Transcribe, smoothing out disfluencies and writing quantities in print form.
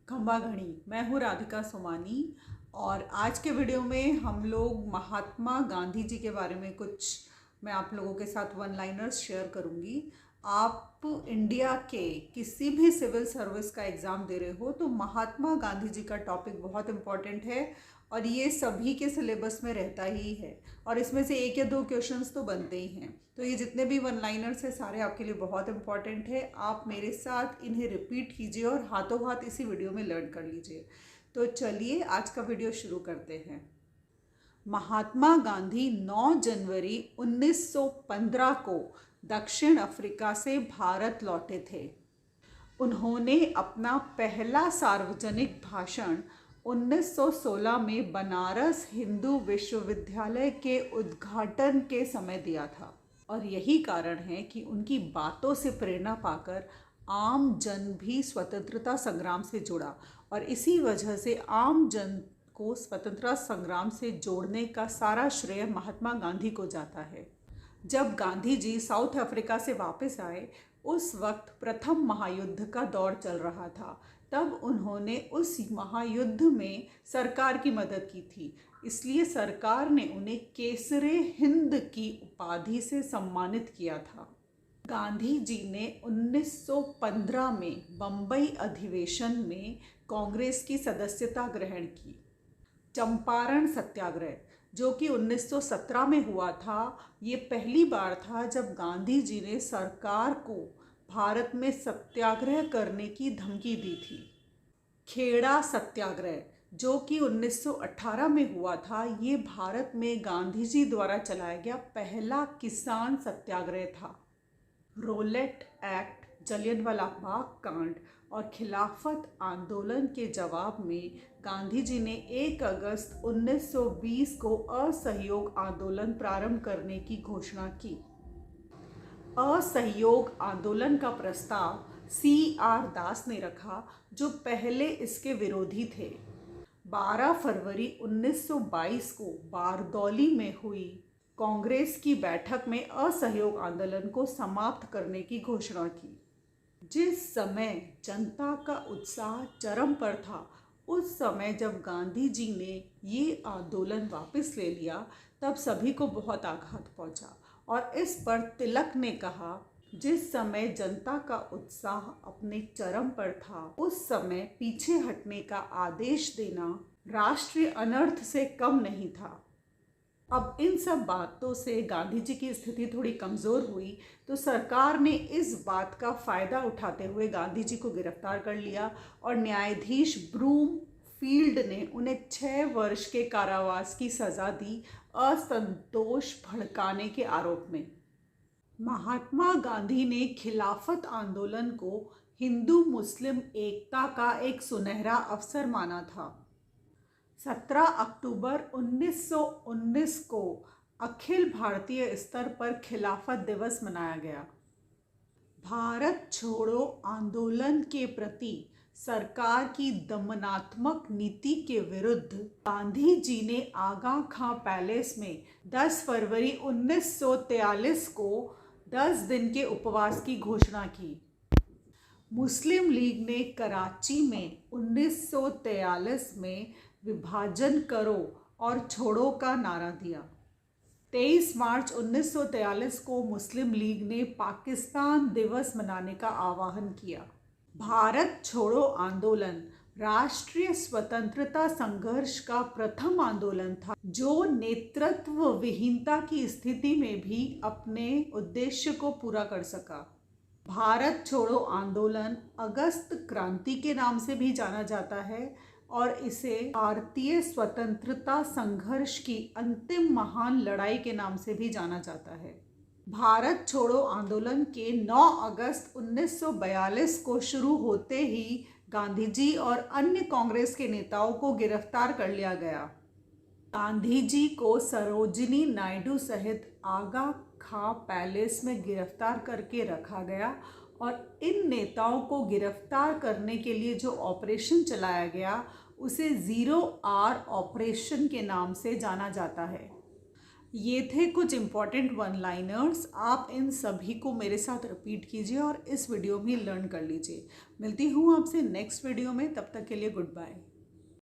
खंबा घड़ी। मैं हूँ राधिका सोमानी और आज के वीडियो में हम लोग महात्मा गांधी जी के बारे में कुछ मैं आप लोगों के साथ वन लाइनर्स शेयर करूँगी। आप इंडिया के किसी भी सिविल सर्विस का एग्ज़ाम दे रहे हो तो महात्मा गांधी जी का टॉपिक बहुत इम्पॉर्टेंट है और ये सभी के सिलेबस में रहता ही है और इसमें से एक या दो क्वेश्चंस तो बनते ही हैं। तो ये जितने भी वन लाइनर्स हैं सारे आपके लिए बहुत इंपॉर्टेंट है। आप मेरे साथ इन्हें रिपीट कीजिए और हाथों हाथ इसी वीडियो में लर्न कर लीजिए। तो चलिए आज का वीडियो शुरू करते हैं। महात्मा गांधी 9 जनवरी 1915 को दक्षिण अफ्रीका से भारत लौटे थे। उन्होंने अपना पहला सार्वजनिक भाषण 1916 में बनारस हिंदू विश्वविद्यालय के उद्घाटन के समय दिया था और यही कारण है कि उनकी बातों से प्रेरणा पाकर आम जन भी स्वतंत्रता संग्राम से जुड़ा और इसी वजह से आम जन को स्वतंत्रता संग्राम से जोड़ने का सारा श्रेय महात्मा गांधी को जाता है। जब गांधी जी साउथ अफ्रीका से वापस आए उस वक्त प्रथम महायुद्ध का दौर चल रहा था। तब उन्होंने उस महायुद्ध में सरकार की मदद की थी, इसलिए सरकार ने उन्हें केसरे हिंद की उपाधि से सम्मानित किया था। गांधी जी ने 1915 में बम्बई अधिवेशन में कांग्रेस की सदस्यता ग्रहण की। चंपारण सत्याग्रह जो कि 1917 में हुआ था, ये पहली बार था जब गांधी जी ने सरकार को भारत में सत्याग्रह करने की धमकी दी थी। खेड़ा सत्याग्रह जो कि 1918 में हुआ था, ये भारत में गांधी जी द्वारा चलाया गया पहला किसान सत्याग्रह था। रोलेट एक्ट, जलियांवाला बाग कांड और खिलाफत आंदोलन के जवाब में गांधी जी ने 1 अगस्त 1920 को असहयोग आंदोलन प्रारंभ करने की घोषणा की। असहयोग आंदोलन का प्रस्ताव C.R. दास ने रखा जो पहले इसके विरोधी थे। 12 फरवरी 1922 को बारदौली में हुई कांग्रेस की बैठक में असहयोग आंदोलन को समाप्त करने की घोषणा की। जिस समय जनता का उत्साह चरम पर था, उस समय जब गांधी जी ने ये आंदोलन वापस ले लिया तब सभी को बहुत आघात पहुंचा और इस पर तिलक ने कहा, जिस समय जनता का उत्साह अपने चरम पर था उस समय पीछे हटने का आदेश देना राष्ट्रीय अनर्थ से कम नहीं था। अब इन सब बातों से गांधी जी की स्थिति थोड़ी कमज़ोर हुई तो सरकार ने इस बात का फ़ायदा उठाते हुए गांधी जी को गिरफ्तार कर लिया और न्यायाधीश ब्रूम फील्ड ने उन्हें 6 वर्ष के कारावास की सज़ा दी असंतोष भड़काने के आरोप में। महात्मा गांधी ने खिलाफत आंदोलन को हिंदू मुस्लिम एकता का एक सुनहरा अवसर माना था। 17 अक्टूबर 1919 को अखिल भारतीय स्तर पर खिलाफत दिवस मनाया गया। भारत छोड़ो आंदोलन के प्रति सरकार की दमनात्मक नीति के विरुद्ध गांधी जी ने आगा खां पैलेस में 10 फरवरी 1943 को 10 दिन के उपवास की घोषणा की। मुस्लिम लीग ने कराची में 1943 में विभाजन करो और छोड़ो का नारा दिया। 23 मार्च 1943 को मुस्लिम लीग ने पाकिस्तान दिवस मनाने का आह्वान किया। भारत छोड़ो आंदोलन राष्ट्रीय स्वतंत्रता संघर्ष का प्रथम आंदोलन था जो नेतृत्व विहीनता की स्थिति में भी अपने उद्देश्य को पूरा कर सका। भारत छोड़ो आंदोलन अगस्त क्रांति के नाम से भी जाना जाता है और इसे भारतीय स्वतंत्रता संघर्ष की अंतिम महान लड़ाई के नाम से भी जाना जाता है। भारत छोड़ो आंदोलन के 9 अगस्त 1942 को शुरू होते ही गांधी जी और अन्य कांग्रेस के नेताओं को गिरफ्तार कर लिया गया। गांधी जी को सरोजिनी नायडू सहित आगा खां पैलेस में गिरफ्तार करके रखा गया और इन नेताओं को गिरफ्तार करने के लिए जो ऑपरेशन चलाया गया उसे 0R ऑपरेशन के नाम से जाना जाता है। ये थे कुछ इम्पॉर्टेंट वन लाइनर्स। आप इन सभी को मेरे साथ रिपीट कीजिए और इस वीडियो में लर्न कर लीजिए। मिलती हूँ आपसे नेक्स्ट वीडियो में, तब तक के लिए गुड बाय।